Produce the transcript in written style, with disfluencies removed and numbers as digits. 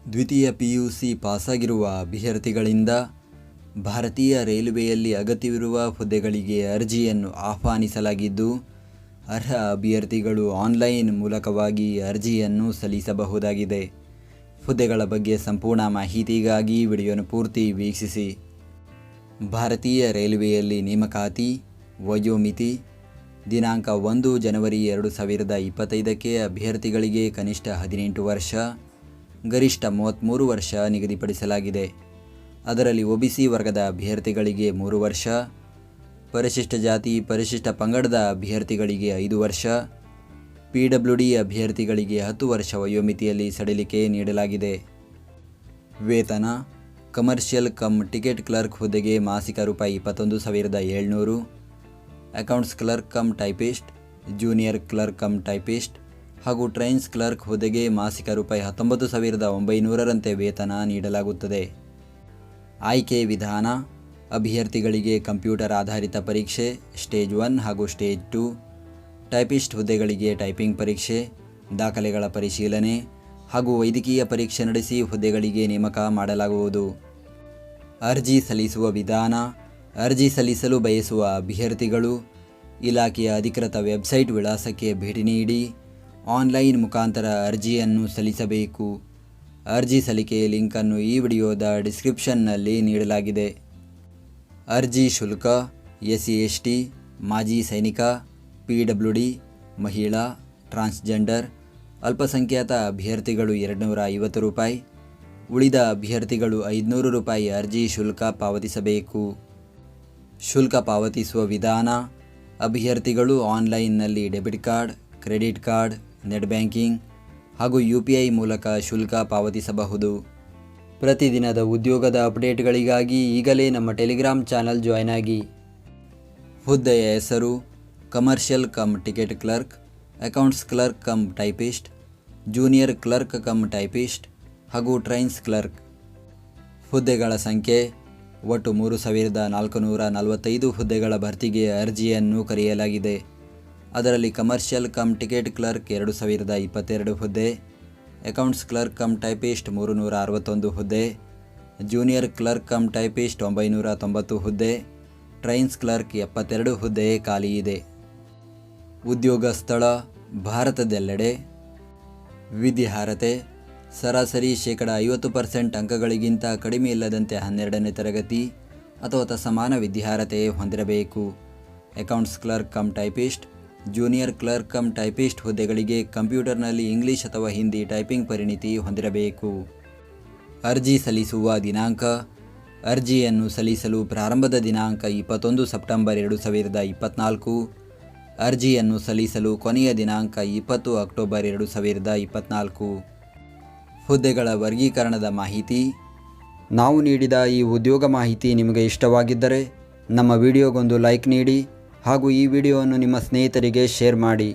ದ್ವಿತೀಯ ಪಿಯುಸಿ ಪಾಸಾಗಿರುವ ಅಭ್ಯರ್ಥಿಗಳಿಂದ ಭಾರತೀಯ ರೈಲ್ವೆಯಲ್ಲಿ ಅಗತ್ಯವಿರುವ ಹುದ್ದೆಗಳಿಗೆ ಅರ್ಜಿಯನ್ನು ಆಹ್ವಾನಿಸಲಾಗಿದ್ದು, ಅರ್ಹ ಅಭ್ಯರ್ಥಿಗಳು ಆನ್ಲೈನ್ ಮೂಲಕವಾಗಿ ಅರ್ಜಿಯನ್ನು ಸಲ್ಲಿಸಬಹುದಾಗಿದೆ. ಹುದ್ದೆಗಳ ಬಗ್ಗೆ ಸಂಪೂರ್ಣ ಮಾಹಿತಿಗಾಗಿ ವಿಡಿಯೋನ ಪೂರ್ತಿ ವೀಕ್ಷಿಸಿ. ಭಾರತೀಯ ರೈಲ್ವೆಯಲ್ಲಿ ನೇಮಕಾತಿ ವಯೋಮಿತಿ ದಿನಾಂಕ 1 ಜನವರಿ 2025ಕ್ಕೆ ಅಭ್ಯರ್ಥಿಗಳಿಗೆ ಕನಿಷ್ಠ 18 ವರ್ಷ, ಗರಿಷ್ಠ 33 ವರ್ಷ ನಿಗದಿಪಡಿಸಲಾಗಿದೆ. ಅದರಲ್ಲಿ OBC ವರ್ಗದ ಅಭ್ಯರ್ಥಿಗಳಿಗೆ 3 ವರ್ಷ, ಪರಿಶಿಷ್ಟ ಜಾತಿ ಪರಿಶಿಷ್ಟ ಪಂಗಡದ ಅಭ್ಯರ್ಥಿಗಳಿಗೆ 5 ವರ್ಷ, PWD ಅಭ್ಯರ್ಥಿಗಳಿಗೆ 10 ವರ್ಷ ವಯೋಮಿತಿಯಲ್ಲಿ ಸಡಿಲಿಕೆ ನೀಡಲಾಗಿದೆ. ವೇತನ ಕಮರ್ಷಿಯಲ್ ಕಮ್ ಟಿಕೆಟ್ ಕ್ಲರ್ಕ್ ಹುದ್ದೆಗೆ ಮಾಸಿಕ ರೂಪಾಯಿ 21,700, accounts clerk come typist, junior clerk come typist ಹಾಗೂ ಟ್ರೈನ್ಸ್ ಕ್ಲರ್ಕ್ ಹುದ್ದೆಗೆ ಮಾಸಿಕ ರೂಪಾಯಿ 19,900ರಂತೆ ವೇತನ ನೀಡಲಾಗುತ್ತದೆ. ಆಯ್ಕೆ ವಿಧಾನ: ಅಭ್ಯರ್ಥಿಗಳಿಗೆ ಕಂಪ್ಯೂಟರ್ ಆಧಾರಿತ ಪರೀಕ್ಷೆ ಸ್ಟೇಜ್ 1 ಹಾಗೂ ಸ್ಟೇಜ್ 2, ಟೈಪಿಸ್ಟ್ ಹುದ್ದೆಗಳಿಗೆ ಟೈಪಿಂಗ್ ಪರೀಕ್ಷೆ, ದಾಖಲೆಗಳ ಪರಿಶೀಲನೆ ಹಾಗೂ ವೈದ್ಯಕೀಯ ಪರೀಕ್ಷೆ ನಡೆಸಿ ಹುದ್ದೆಗಳಿಗೆ ನೇಮಕ ಮಾಡಲಾಗುವುದು. ಅರ್ಜಿ ಸಲ್ಲಿಸುವ ವಿಧಾನ: ಅರ್ಜಿ ಸಲ್ಲಿಸಲು ಬಯಸುವ ಅಭ್ಯರ್ಥಿಗಳು ಇಲಾಖೆಯ ಅಧಿಕೃತ ವೆಬ್ಸೈಟ್ ವಿಳಾಸಕ್ಕೆ ಭೇಟಿ ನೀಡಿ ಆನ್ಲೈನ್ ಮುಖಾಂತರ ಅರ್ಜಿಯನ್ನು ಸಲ್ಲಿಸಬೇಕು. ಅರ್ಜಿ ಸಲ್ಲಿಕೆಯ ಲಿಂಕನ್ನು ಈ ವಿಡಿಯೋದ ಡಿಸ್ಕ್ರಿಪ್ಷನ್ನಲ್ಲಿ ನೀಡಲಾಗಿದೆ. ಅರ್ಜಿ ಶುಲ್ಕ: SC ST, ಮಾಜಿ ಸೈನಿಕ, PWD, ಮಹಿಳಾ, ಟ್ರಾನ್ಸ್ಜೆಂಡರ್, ಅಲ್ಪಸಂಖ್ಯಾತ ಅಭ್ಯರ್ಥಿಗಳು 250 ರೂಪಾಯಿ, ಉಳಿದ ಅಭ್ಯರ್ಥಿಗಳು 500 ರೂಪಾಯಿ ಅರ್ಜಿ ಶುಲ್ಕ ಪಾವತಿಸಬೇಕು. ಶುಲ್ಕ ಪಾವತಿಸುವ ವಿಧಾನ: ಅಭ್ಯರ್ಥಿಗಳು ಆನ್ಲೈನ್ನಲ್ಲಿ debit card, credit card, net banking ಹಾಗೂ UPI ಮೂಲಕ ಶುಲ್ಕ ಪಾವತಿಸಬಹುದು. ಪ್ರತಿದಿನದ ಉದ್ಯೋಗದ ಅಪ್ಡೇಟ್ಗಳಿಗಾಗಿ ಈಗಲೇ ನಮ್ಮ ಟೆಲಿಗ್ರಾಮ್ ಚಾನಲ್ ಜಾಯ್ನ್ ಆಗಿ. ಹುದ್ದೆಯ ಹೆಸರು: commercial come ticket clerk, accounts clerk come typist, junior clerk come typist ಹಾಗೂ ಟ್ರೈನ್ಸ್ ಕ್ಲರ್ಕ್. ಹುದ್ದೆಗಳ ಸಂಖ್ಯೆ: ಒಟ್ಟು 3,445 ಹುದ್ದೆಗಳ ಭರ್ತಿಗೆ ಅರ್ಜಿಯನ್ನು ಕರೆಯಲಾಗಿದೆ. ಅದರಲ್ಲಿ ಕಮರ್ಷಿಯಲ್ ಕಮ್ ಟಿಕೆಟ್ ಕ್ಲರ್ಕ್ 2,022 ಹುದ್ದೆ, ಅಕೌಂಟ್ಸ್ ಕ್ಲರ್ಕ್ ಕಮ್ ಟೈಪಿಸ್ಟ್ 361 ಹುದ್ದೆ, ಜೂನಿಯರ್ ಕ್ಲರ್ಕ್ ಕಮ್ ಟೈಪಿಸ್ಟ್ 990 ಹುದ್ದೆ, ಟ್ರೈನ್ಸ್ ಕ್ಲರ್ಕ್ 72 ಹುದ್ದೆ ಖಾಲಿ ಇದೆ. ಉದ್ಯೋಗ ಸ್ಥಳ: ಭಾರತದೆಲ್ಲೆಡೆ. ವಿದ್ಯಾರ್ಹತೆ: ಸರಾಸರಿ 50% ಅಂಕಗಳಿಗಿಂತ ಕಡಿಮೆ ಇಲ್ಲದಂತೆ 12ನೇ ತರಗತಿ ಅಥವಾ ತತ್ಸಮಾನ ವಿದ್ಯಾರ್ಹತೆ ಹೊಂದಿರಬೇಕು. Accounts clerk come typist, junior clerk come typist ಹುದ್ದೆಗಳಿಗೆ ಕಂಪ್ಯೂಟರ್ನಲ್ಲಿ ಇಂಗ್ಲಿಷ್ ಅಥವಾ ಹಿಂದಿ ಟೈಪಿಂಗ್ ಪರಿಣಿತಿ ಹೊಂದಿರಬೇಕು. ಅರ್ಜಿ ಸಲ್ಲಿಸುವ ದಿನಾಂಕ: ಅರ್ಜಿಯನ್ನು ಸಲ್ಲಿಸಲು ಪ್ರಾರಂಭದ ದಿನಾಂಕ 21 ಸೆಪ್ಟೆಂಬರ್ 2024. ಅರ್ಜಿಯನ್ನು ಸಲ್ಲಿಸಲು ಕೊನೆಯ ದಿನಾಂಕ 20 ಅಕ್ಟೋಬರ್ 2024. ಹುದ್ದೆಗಳ ವರ್ಗೀಕರಣದ ಮಾಹಿತಿ. ನಾವು ನೀಡಿದ ಈ ಉದ್ಯೋಗ ಮಾಹಿತಿ ನಿಮಗೆ ಇಷ್ಟವಾಗಿದ್ದರೆ ನಮ್ಮ ವಿಡಿಯೋಗೊಂದು ಲೈಕ್ ನೀಡಿ ಹಾಗೂ ಈ ವಿಡಿಯೋವನ್ನು ನಿಮ್ಮ ಸ್ನೇಹಿತರಿಗೆ ಶೇರ್ ಮಾಡಿ.